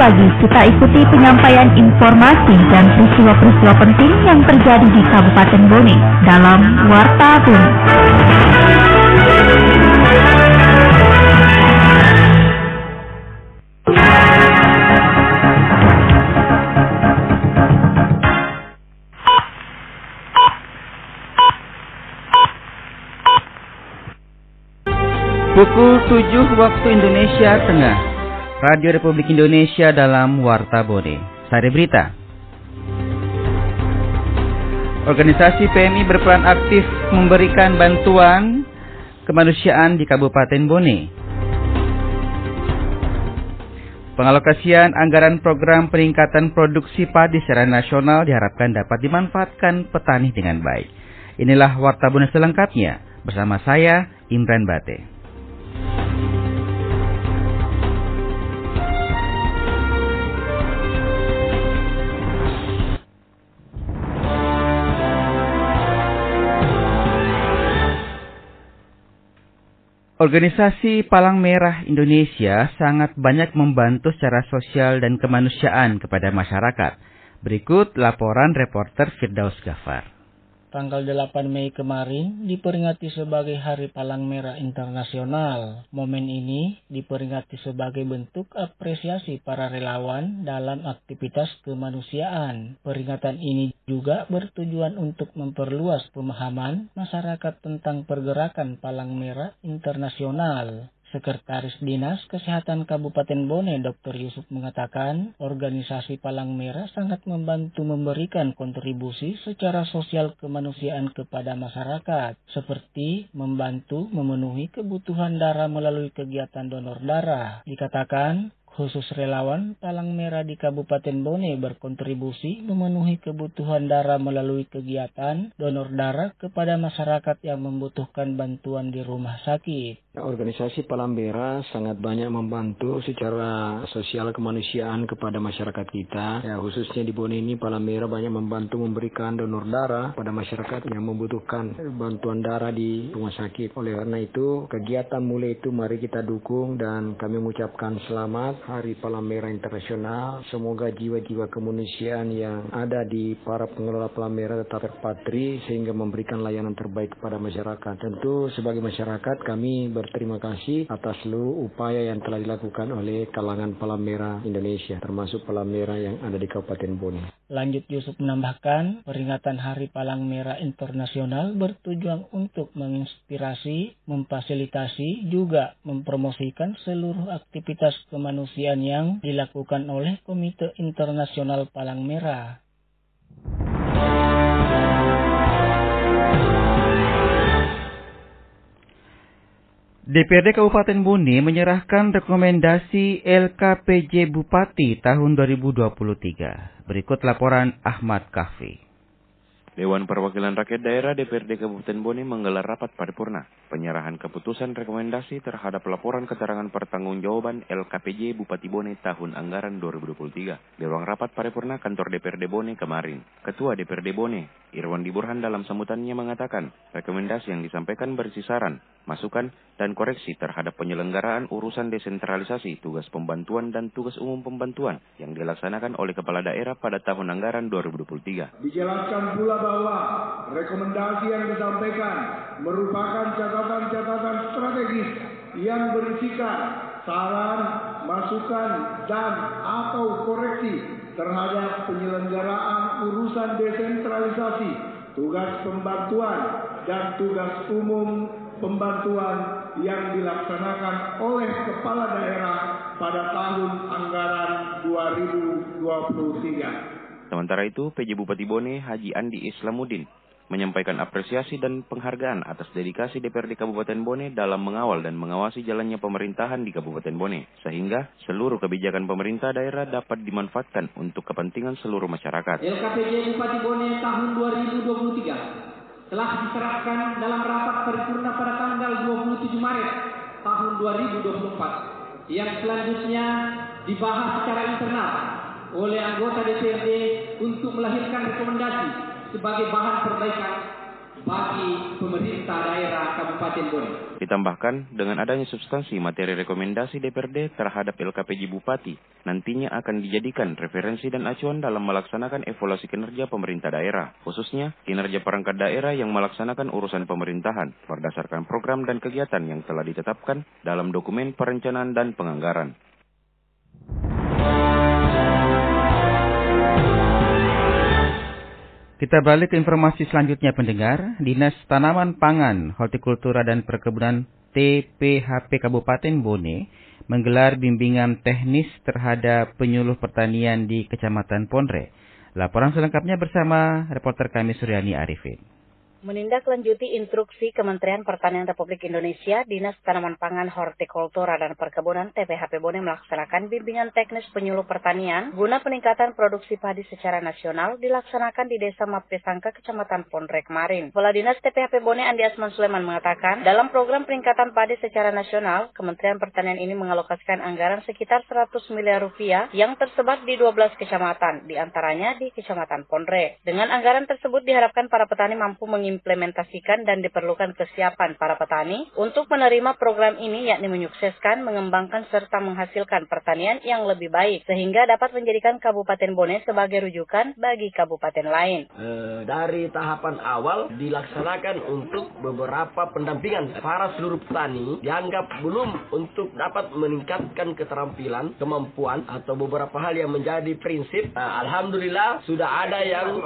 pagi kita ikuti penyampaian informasi dan peristiwa-peristiwa penting yang terjadi di Kabupaten Bone dalam Warta Bone. Pukul 7 waktu Indonesia Tengah, Radio Republik Indonesia dalam Warta Bone. Sari berita. Organisasi PMI berperan aktif memberikan bantuan kemanusiaan di Kabupaten Bone. Pengalokasian anggaran program peningkatan produksi padi secara nasional diharapkan dapat dimanfaatkan petani dengan baik. Inilah Warta Bone selengkapnya bersama saya, Imran Bate. Organisasi Palang Merah Indonesia sangat banyak membantu secara sosial dan kemanusiaan kepada masyarakat. Berikut laporan reporter Firdaus Ghaffar. Tanggal 8 Mei kemarin diperingati sebagai Hari Palang Merah Internasional. Momen ini diperingati sebagai bentuk apresiasi para relawan dalam aktivitas kemanusiaan. Peringatan ini juga bertujuan untuk memperluas pemahaman masyarakat tentang pergerakan Palang Merah Internasional. Sekretaris Dinas Kesehatan Kabupaten Bone, Dr. Yusuf mengatakan, organisasi Palang Merah sangat membantu memberikan kontribusi secara sosial kemanusiaan kepada masyarakat, seperti membantu memenuhi kebutuhan darah melalui kegiatan donor darah. Dikatakan, khusus relawan Palang Merah di Kabupaten Bone berkontribusi memenuhi kebutuhan darah melalui kegiatan donor darah kepada masyarakat yang membutuhkan bantuan di rumah sakit. Organisasi Palang Merah sangat banyak membantu secara sosial kemanusiaan kepada masyarakat kita. Ya, khususnya di Bone ini Palang Merah banyak membantu memberikan donor darah pada masyarakat yang membutuhkan bantuan darah di rumah sakit. Oleh karena itu, kegiatan mulai itu mari kita dukung dan kami mengucapkan selamat Hari Palang Merah Internasional. Semoga jiwa-jiwa kemanusiaan yang ada di para pengelola Palang Merah tetap terpatri sehingga memberikan layanan terbaik kepada masyarakat. Tentu sebagai masyarakat kami berterima kasih atas seluruh upaya yang telah dilakukan oleh kalangan Palang Merah Indonesia, termasuk Palang Merah yang ada di Kabupaten Bone. Lanjut Yusuf menambahkan, peringatan Hari Palang Merah Internasional bertujuan untuk menginspirasi, memfasilitasi, juga mempromosikan seluruh aktivitas kemanusiaan yang dilakukan oleh Komite Internasional Palang Merah. DPRD Kabupaten Bone menyerahkan rekomendasi LKPJ Bupati tahun 2023. Berikut laporan Ahmad Kahfi. Dewan Perwakilan Rakyat Daerah DPRD Kabupaten Bone menggelar rapat paripurna penyerahan keputusan rekomendasi terhadap laporan keterangan pertanggungjawaban LKPJ Bupati Bone tahun anggaran 2023 di ruang rapat paripurna kantor DPRD Bone kemarin. Ketua DPRD Bone, Irwandi Burhan dalam sambutannya mengatakan, rekomendasi yang disampaikan berisi saran, masukan, dan koreksi terhadap penyelenggaraan urusan desentralisasi tugas pembantuan dan tugas umum pembantuan yang dilaksanakan oleh Kepala Daerah pada tahun anggaran 2023. Dijelaskan pula bahwa rekomendasi yang disampaikan merupakan catatan-catatan strategis yang berisikan saran, masukan, dan atau koreksi terhadap penyelenggaraan urusan desentralisasi, tugas pembantuan, dan tugas umum pembantuan yang dilaksanakan oleh Kepala Daerah pada tahun anggaran 2023. Sementara itu, PJ Bupati Bone Haji Andi Islamuddin menyampaikan apresiasi dan penghargaan atas dedikasi DPRD Kabupaten Bone dalam mengawal dan mengawasi jalannya pemerintahan di Kabupaten Bone, sehingga seluruh kebijakan pemerintah daerah dapat dimanfaatkan untuk kepentingan seluruh masyarakat. LKPJ Bupati Bone tahun 2023 telah diserahkan dalam rapat paripurna pada tanggal 27 Maret tahun 2024, yang selanjutnya dibahas secara internal oleh anggota DPRD untuk melahirkan rekomendasi sebagai bahan perbaikan bagi pemerintah daerah Kabupaten Bone. Ditambahkan, dengan adanya substansi materi rekomendasi DPRD terhadap LKPJ Bupati, nantinya akan dijadikan referensi dan acuan dalam melaksanakan evaluasi kinerja pemerintah daerah, khususnya kinerja perangkat daerah yang melaksanakan urusan pemerintahan berdasarkan program dan kegiatan yang telah ditetapkan dalam dokumen perencanaan dan penganggaran. Kita balik ke informasi selanjutnya pendengar. Dinas Tanaman Pangan, Hortikultura dan Perkebunan TPHP Kabupaten Bone menggelar bimbingan teknis terhadap penyuluh pertanian di Kecamatan Ponre. Laporan selengkapnya bersama reporter kami Suryani Arifin. Menindaklanjuti instruksi Kementerian Pertanian Republik Indonesia, Dinas Tanaman Pangan, Hortikultura dan Perkebunan TPHP Bone melaksanakan bimbingan teknis penyuluh pertanian guna peningkatan produksi padi secara nasional dilaksanakan di Desa Mapesangka, Kecamatan Ponre kemarin. Kepala Dinas TPHP Bone Andi Asman Sulaiman mengatakan, dalam program peningkatan padi secara nasional, Kementerian Pertanian ini mengalokasikan anggaran sekitar 100 miliar rupiah yang tersebar di 12 kecamatan, diantaranya di Kecamatan Ponre. Dengan anggaran tersebut diharapkan para petani mampu mengimplementasikan dan diperlukan kesiapan para petani untuk menerima program ini, yakni menyukseskan, mengembangkan serta menghasilkan pertanian yang lebih baik sehingga dapat menjadikan Kabupaten Bone sebagai rujukan bagi kabupaten lain. Dari tahapan awal dilaksanakan untuk beberapa pendampingan para seluruh petani dianggap belum untuk dapat meningkatkan keterampilan, kemampuan atau beberapa hal yang menjadi prinsip. Alhamdulillah sudah ada yang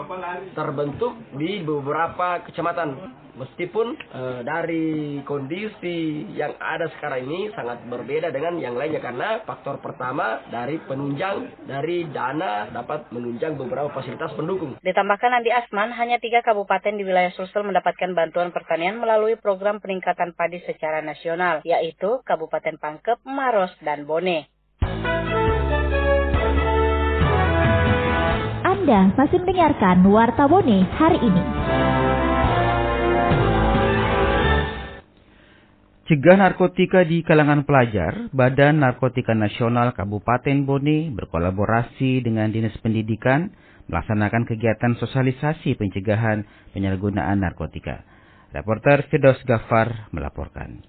terbentuk di beberapa kecamatan. Meskipun dari kondisi yang ada sekarang ini sangat berbeda dengan yang lainnya, karena faktor pertama dari penunjang dari dana dapat menunjang beberapa fasilitas pendukung. Ditambahkan Andi Asman, hanya 3 kabupaten di wilayah Sulsel mendapatkan bantuan pertanian melalui program peningkatan padi secara nasional, yaitu Kabupaten Pangkep, Maros, dan Bone. Anda masih mendengarkan Warta Bone hari ini. Cegah narkotika di kalangan pelajar, Badan Narkotika Nasional Kabupaten Bone berkolaborasi dengan Dinas Pendidikan melaksanakan kegiatan sosialisasi pencegahan penyalahgunaan narkotika. Reporter Firdaus Ghaffar melaporkan.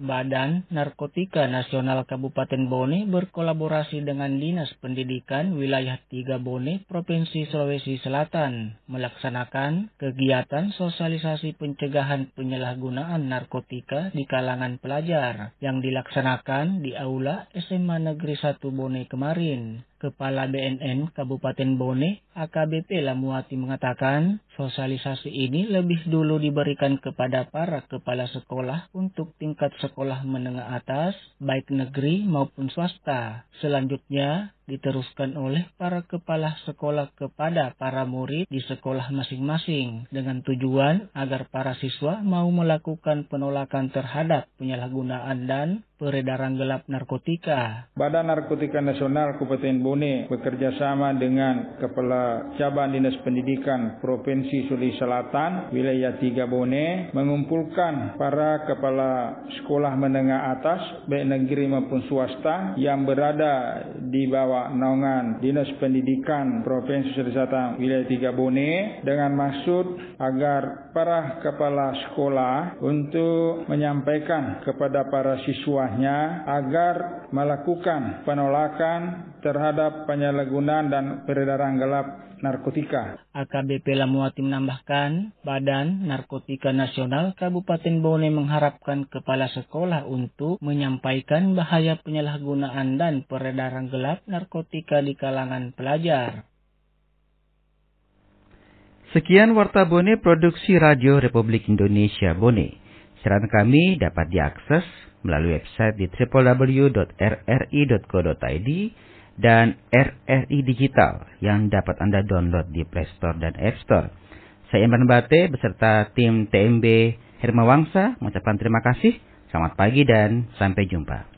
Badan Narkotika Nasional Kabupaten Bone berkolaborasi dengan Dinas Pendidikan Wilayah 3 Bone, Provinsi Sulawesi Selatan, melaksanakan kegiatan sosialisasi pencegahan penyalahgunaan narkotika di kalangan pelajar yang dilaksanakan di Aula SMA Negeri 1 Bone kemarin. Kepala BNN Kabupaten Bone, AKBP Lamuati mengatakan, sosialisasi ini lebih dulu diberikan kepada para kepala sekolah untuk tingkat sekolah menengah atas, baik negeri maupun swasta. Selanjutnya, diteruskan oleh para kepala sekolah kepada para murid di sekolah masing-masing dengan tujuan agar para siswa mau melakukan penolakan terhadap penyalahgunaan dan peredaran gelap narkotika. Badan Narkotika Nasional Kabupaten Bone bekerja sama dengan Kepala Cabang Dinas Pendidikan Provinsi Sulawesi Selatan Wilayah 3 Bone mengumpulkan para kepala sekolah menengah atas baik negeri maupun swasta yang berada di bawah naungan Dinas Pendidikan Provinsi Sulawesi Selatan Wilayah 3 Bone dengan maksud agar para kepala sekolah untuk menyampaikan kepada para siswanya agar melakukan penolakan terhadap penyalahgunaan dan peredaran gelap narkotika. AKBP Lamuati menambahkan, Badan Narkotika Nasional Kabupaten Bone mengharapkan kepala sekolah untuk menyampaikan bahaya penyalahgunaan dan peredaran gelap narkotika di kalangan pelajar. Sekian Warta Bone Produksi Radio Republik Indonesia Bone. Siaran kami dapat diakses melalui website di www.rri.co.id dan RRI Digital yang dapat Anda download di Play Store dan App Store. Saya Imran Bate beserta tim TMB Hermawangsa mengucapkan terima kasih, selamat pagi dan sampai jumpa.